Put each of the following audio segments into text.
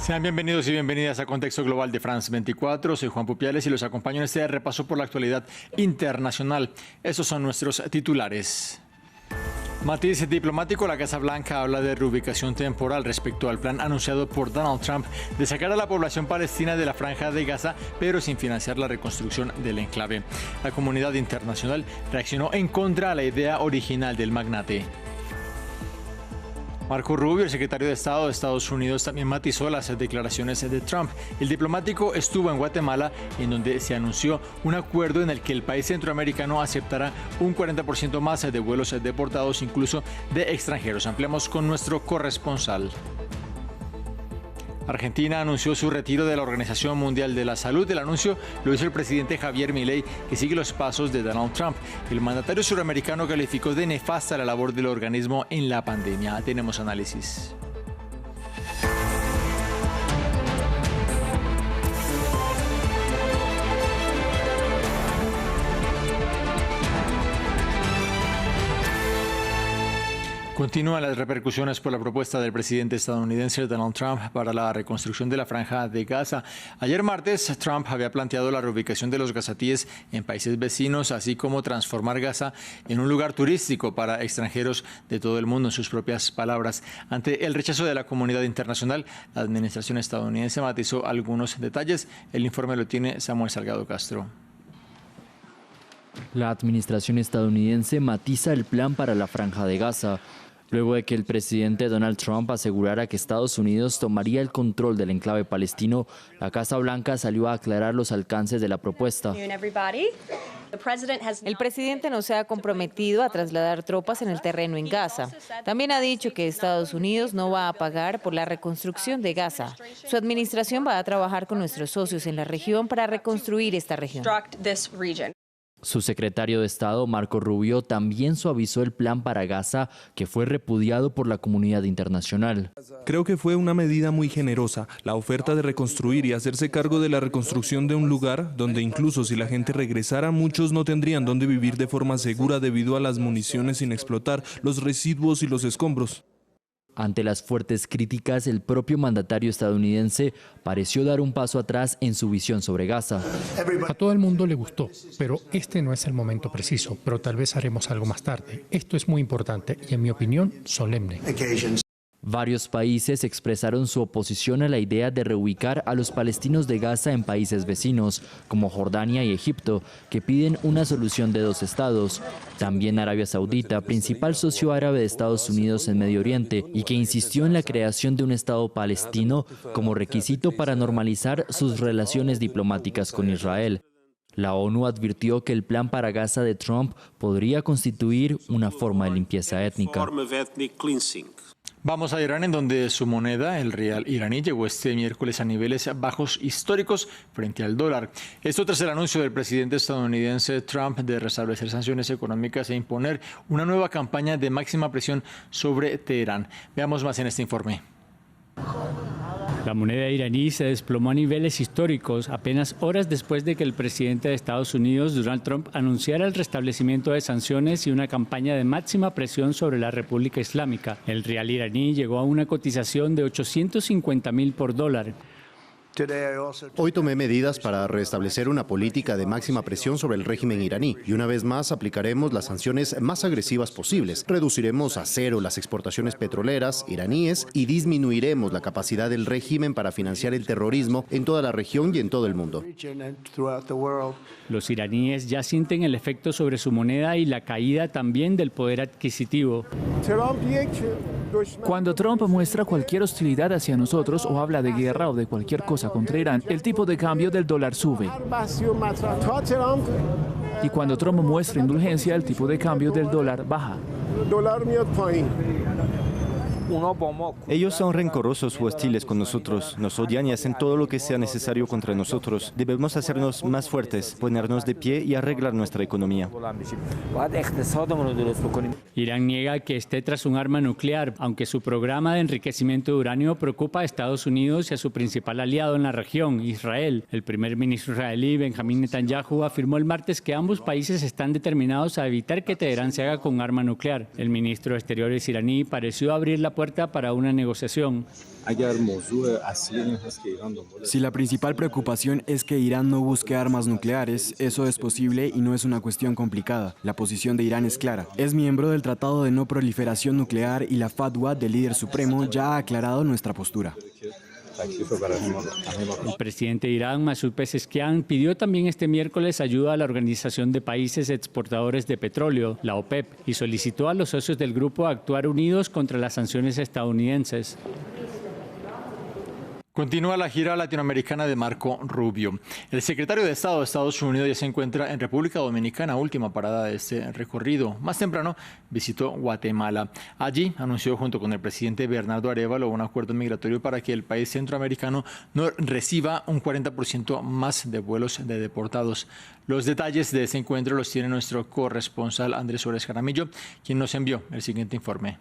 Sean bienvenidos y bienvenidas a Contexto Global de France 24. Soy Juan Pupiales y los acompaño en este repaso por la actualidad internacional. Estos son nuestros titulares. Matiz diplomático: la Casa Blanca habla de reubicación temporal respecto al plan anunciado por Donald Trump de sacar a la población palestina de la Franja de Gaza, pero sin financiar la reconstrucción del enclave. La comunidad internacional reaccionó en contra a la idea original del magnate. Marco Rubio, el secretario de Estado de Estados Unidos, también matizó las declaraciones de Trump. El diplomático estuvo en Guatemala, en donde se anunció un acuerdo en el que el país centroamericano aceptará un 40% más de vuelos deportados, incluso de extranjeros. Ampliamos con nuestro corresponsal. Argentina anunció su retiro de la Organización Mundial de la Salud. El anuncio lo hizo el presidente Javier Milei, que sigue los pasos de Donald Trump. El mandatario suramericano calificó de nefasta la labor del organismo en la pandemia. Tenemos análisis. Continúan las repercusiones por la propuesta del presidente estadounidense Donald Trump para la reconstrucción de la Franja de Gaza. Ayer martes, Trump había planteado la reubicación de los gazatíes en países vecinos, así como transformar Gaza en un lugar turístico para extranjeros de todo el mundo, en sus propias palabras. Ante el rechazo de la comunidad internacional, la administración estadounidense matizó algunos detalles. El informe lo tiene Samuel Salgado Castro. La administración estadounidense matiza el plan para la Franja de Gaza, luego de que el presidente Donald Trump asegurara que Estados Unidos tomaría el control del enclave palestino. La Casa Blanca salió a aclarar los alcances de la propuesta. El presidente no se ha comprometido a trasladar tropas en el terreno en Gaza. También ha dicho que Estados Unidos no va a pagar por la reconstrucción de Gaza. Su administración va a trabajar con nuestros socios en la región para reconstruir esta región. Su secretario de Estado, Marco Rubio, también suavizó el plan para Gaza, que fue repudiado por la comunidad internacional. Creo que fue una medida muy generosa, la oferta de reconstruir y hacerse cargo de la reconstrucción de un lugar donde incluso si la gente regresara, muchos no tendrían dónde vivir de forma segura debido a las municiones sin explotar, los residuos y los escombros. Ante las fuertes críticas, el propio mandatario estadounidense pareció dar un paso atrás en su visión sobre Gaza. A todo el mundo le gustó, pero este no es el momento preciso, pero tal vez haremos algo más tarde. Esto es muy importante y, en mi opinión, solemne. Varios países expresaron su oposición a la idea de reubicar a los palestinos de Gaza en países vecinos, como Jordania y Egipto, que piden una solución de dos estados. También Arabia Saudita, principal socio árabe de Estados Unidos en Medio Oriente, y que insistió en la creación de un estado palestino como requisito para normalizar sus relaciones diplomáticas con Israel. La ONU advirtió que el plan para Gaza de Trump podría constituir una forma de limpieza étnica. Vamos a Irán, en donde su moneda, el rial iraní, llegó este miércoles a niveles bajos históricos frente al dólar. Esto tras el anuncio del presidente estadounidense Trump de restablecer sanciones económicas e imponer una nueva campaña de máxima presión sobre Teherán. Veamos más en este informe. La moneda iraní se desplomó a niveles históricos apenas horas después de que el presidente de Estados Unidos, Donald Trump, anunciara el restablecimiento de sanciones y una campaña de máxima presión sobre la República Islámica. El rial iraní llegó a una cotización de 850.000 por dólar. Hoy tomé medidas para restablecer una política de máxima presión sobre el régimen iraní y una vez más aplicaremos las sanciones más agresivas posibles. Reduciremos a cero las exportaciones petroleras iraníes y disminuiremos la capacidad del régimen para financiar el terrorismo en toda la región y en todo el mundo. Los iraníes ya sienten el efecto sobre su moneda y la caída también del poder adquisitivo. Cuando Trump muestra cualquier hostilidad hacia nosotros o habla de guerra o de cualquier cosa contra Irán, el tipo de cambio del dólar sube. Y cuando Trump muestra indulgencia, el tipo de cambio del dólar baja. Ellos son rencorosos o hostiles con nosotros, nos odian y hacen todo lo que sea necesario contra nosotros. Debemos hacernos más fuertes, ponernos de pie y arreglar nuestra economía. Irán niega que esté tras un arma nuclear, aunque su programa de enriquecimiento de uranio preocupa a Estados Unidos y a su principal aliado en la región, Israel. El primer ministro israelí, Benjamín Netanyahu, afirmó el martes que ambos países están determinados a evitar que Teherán se haga con arma nuclear. El ministro de Exteriores iraní pareció abrir la puerta para una negociación. Si la principal preocupación es que Irán no busque armas nucleares, eso es posible y no es una cuestión complicada. La posición de Irán es clara. Es miembro del Tratado de No Proliferación Nuclear y la fatwa del líder supremo ya ha aclarado nuestra postura. El presidente de Irán, Masoud Pezeshkian, pidió también este miércoles ayuda a la Organización de Países Exportadores de Petróleo, la OPEP, y solicitó a los socios del grupo a actuar unidos contra las sanciones estadounidenses. Continúa la gira latinoamericana de Marco Rubio. El secretario de Estado de Estados Unidos ya se encuentra en República Dominicana, última parada de este recorrido. Más temprano visitó Guatemala. Allí anunció junto con el presidente Bernardo Arévalo un acuerdo migratorio para que el país centroamericano no reciba un 40% más de vuelos de deportados. Los detalles de este encuentro los tiene nuestro corresponsal Andrés Suárez Jaramillo, quien nos envió el siguiente informe.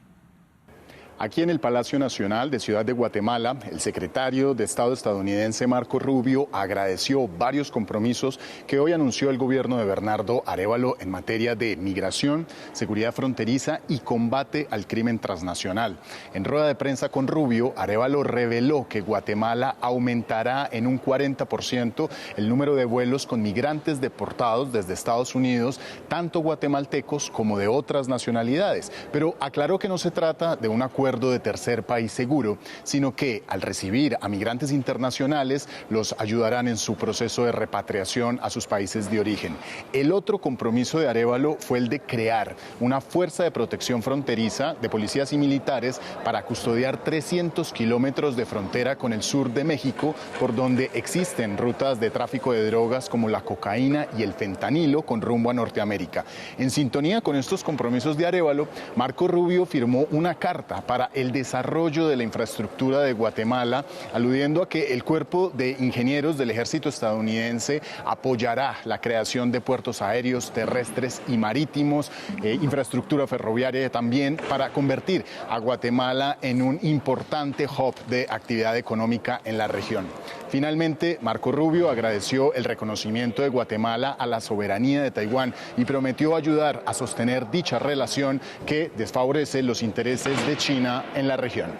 Aquí en el Palacio Nacional de Ciudad de Guatemala, el secretario de Estado estadounidense Marco Rubio agradeció varios compromisos que hoy anunció el gobierno de Bernardo Arévalo en materia de migración, seguridad fronteriza y combate al crimen transnacional. En rueda de prensa con Rubio, Arévalo reveló que Guatemala aumentará en un 40% el número de vuelos con migrantes deportados desde Estados Unidos, tanto guatemaltecos como de otras nacionalidades. Pero aclaró que no se trata de un acuerdo de tercer país seguro, sino que al recibir a migrantes internacionales los ayudarán en su proceso de repatriación a sus países de origen. El otro compromiso de Arévalo fue el de crear una fuerza de protección fronteriza de policías y militares para custodiar 300 kilómetros de frontera con el sur de México, por donde existen rutas de tráfico de drogas como la cocaína y el fentanilo con rumbo a Norteamérica. En sintonía con estos compromisos de Arévalo, Marco Rubio firmó una carta para el desarrollo de la infraestructura de Guatemala, aludiendo a que el Cuerpo de Ingenieros del Ejército estadounidense apoyará la creación de puertos aéreos, terrestres y marítimos, infraestructura ferroviaria también, para convertir a Guatemala en un importante hub de actividad económica en la región. Finalmente, Marco Rubio agradeció el reconocimiento de Guatemala a la soberanía de Taiwán y prometió ayudar a sostener dicha relación que desfavorece los intereses de China en la región.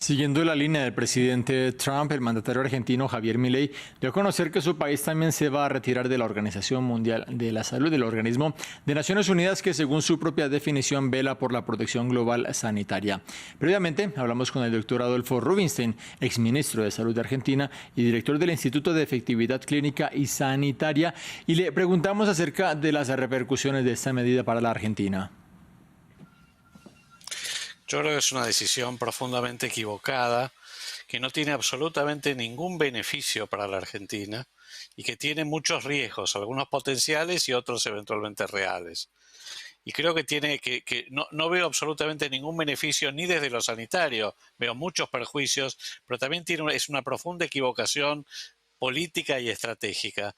Siguiendo la línea del presidente Trump, el mandatario argentino Javier Milei dio a conocer que su país también se va a retirar de la Organización Mundial de la Salud, del organismo de Naciones Unidas que, según su propia definición, vela por la protección global sanitaria. Previamente hablamos con el doctor Adolfo Rubinstein, exministro de Salud de Argentina y director del Instituto de Efectividad Clínica y Sanitaria, y le preguntamos acerca de las repercusiones de esta medida para la Argentina. Yo creo que es una decisión profundamente equivocada, que no tiene absolutamente ningún beneficio para la Argentina y que tiene muchos riesgos, algunos potenciales y otros eventualmente reales. Y creo que no veo absolutamente ningún beneficio ni desde lo sanitario, veo muchos perjuicios, pero también es una profunda equivocación política y estratégica.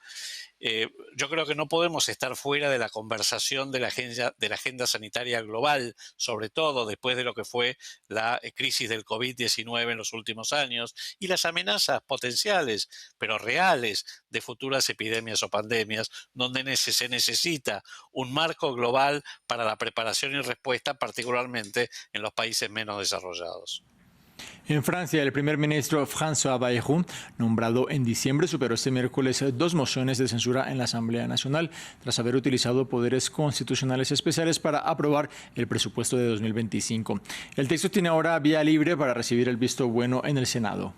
Yo creo que no podemos estar fuera de la conversación de la agenda sanitaria global, sobre todo después de lo que fue la crisis del COVID-19 en los últimos años y las amenazas potenciales, pero reales, de futuras epidemias o pandemias, donde se necesita un marco global para la preparación y respuesta, particularmente en los países menos desarrollados. En Francia, el primer ministro François Bayrou, nombrado en diciembre, superó este miércoles 2 mociones de censura en la Asamblea Nacional, tras haber utilizado poderes constitucionales especiales para aprobar el presupuesto de 2025. El texto tiene ahora vía libre para recibir el visto bueno en el Senado.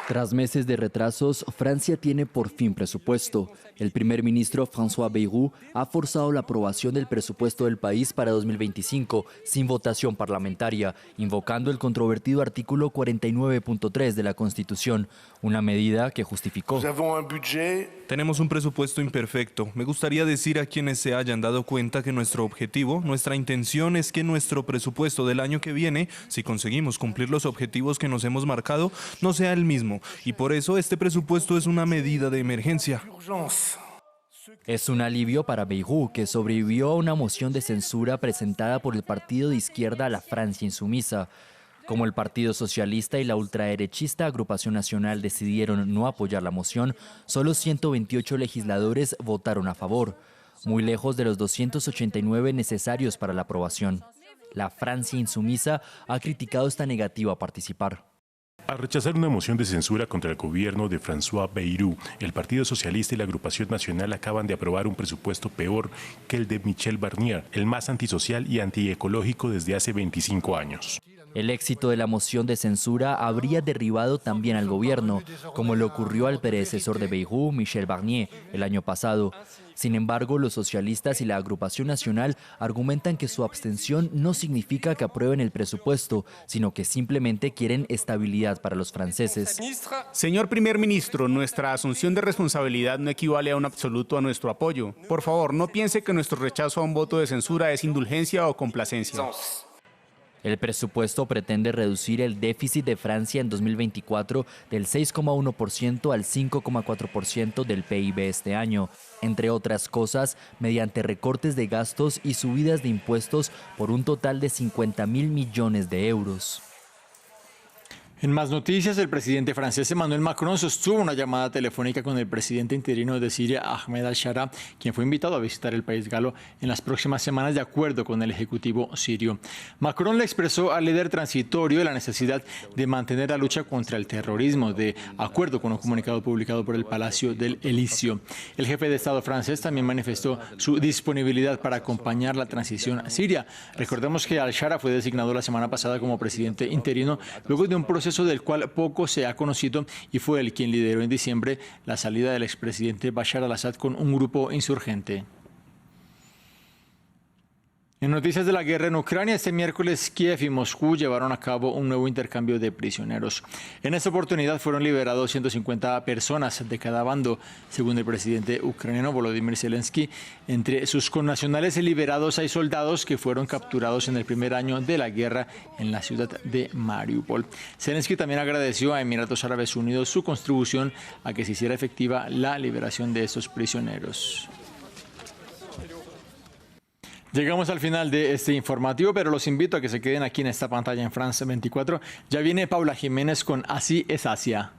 Tras meses de retrasos, Francia tiene por fin presupuesto. El primer ministro François Bayrou ha forzado la aprobación del presupuesto del país para 2025 sin votación parlamentaria, invocando el controvertido artículo 49.3 de la Constitución, una medida que justificó. Tenemos un presupuesto imperfecto. Me gustaría decir a quienes se hayan dado cuenta que nuestro objetivo, nuestra intención es que nuestro presupuesto del año que viene, si conseguimos cumplir los objetivos que nos hemos marcado, no sea el mismo. Y por eso este presupuesto es una medida de emergencia. Es un alivio para Bayrou, que sobrevivió a una moción de censura presentada por el partido de izquierda La Francia Insumisa. Como el Partido Socialista y la ultraderechista Agrupación Nacional decidieron no apoyar la moción, solo 128 legisladores votaron a favor, muy lejos de los 289 necesarios para la aprobación. La Francia insumisa ha criticado esta negativa a participar. Al rechazar una moción de censura contra el gobierno de François Bayrou, el Partido Socialista y la Agrupación Nacional acaban de aprobar un presupuesto peor que el de Michel Barnier, el más antisocial y antiecológico desde hace 25 años. El éxito de la moción de censura habría derribado también al gobierno, como le ocurrió al predecesor de Bayrou, Michel Barnier, el año pasado. Sin embargo, los socialistas y la Agrupación Nacional argumentan que su abstención no significa que aprueben el presupuesto, sino que simplemente quieren estabilidad para los franceses. Señor primer ministro, nuestra asunción de responsabilidad no equivale a un absoluto a nuestro apoyo. Por favor, no piense que nuestro rechazo a un voto de censura es indulgencia o complacencia. El presupuesto pretende reducir el déficit de Francia en 2024 del 6,1% al 5,4% del PIB este año, entre otras cosas, mediante recortes de gastos y subidas de impuestos por un total de 50.000 millones de euros. En más noticias, el presidente francés Emmanuel Macron sostuvo una llamada telefónica con el presidente interino de Siria, Ahmed al-Shara, quien fue invitado a visitar el país galo en las próximas semanas de acuerdo con el ejecutivo sirio. Macron le expresó al líder transitorio la necesidad de mantener la lucha contra el terrorismo, de acuerdo con un comunicado publicado por el Palacio del Elíseo. El jefe de Estado francés también manifestó su disponibilidad para acompañar la transición siria. Recordemos que al-Shara fue designado la semana pasada como presidente interino luego de un proceso del cual poco se ha conocido y fue él quien lideró en diciembre la salida del expresidente Bashar al-Assad con un grupo insurgente. En noticias de la guerra en Ucrania, este miércoles Kiev y Moscú llevaron a cabo un nuevo intercambio de prisioneros. En esta oportunidad fueron liberados 150 personas de cada bando, según el presidente ucraniano Volodymyr Zelensky. Entre sus connacionales liberados hay soldados que fueron capturados en el primer año de la guerra en la ciudad de Mariupol. Zelensky también agradeció a Emiratos Árabes Unidos su contribución a que se hiciera efectiva la liberación de estos prisioneros. Llegamos al final de este informativo, pero los invito a que se queden aquí en esta pantalla en France 24. Ya viene Paula Jiménez con Así es Asia.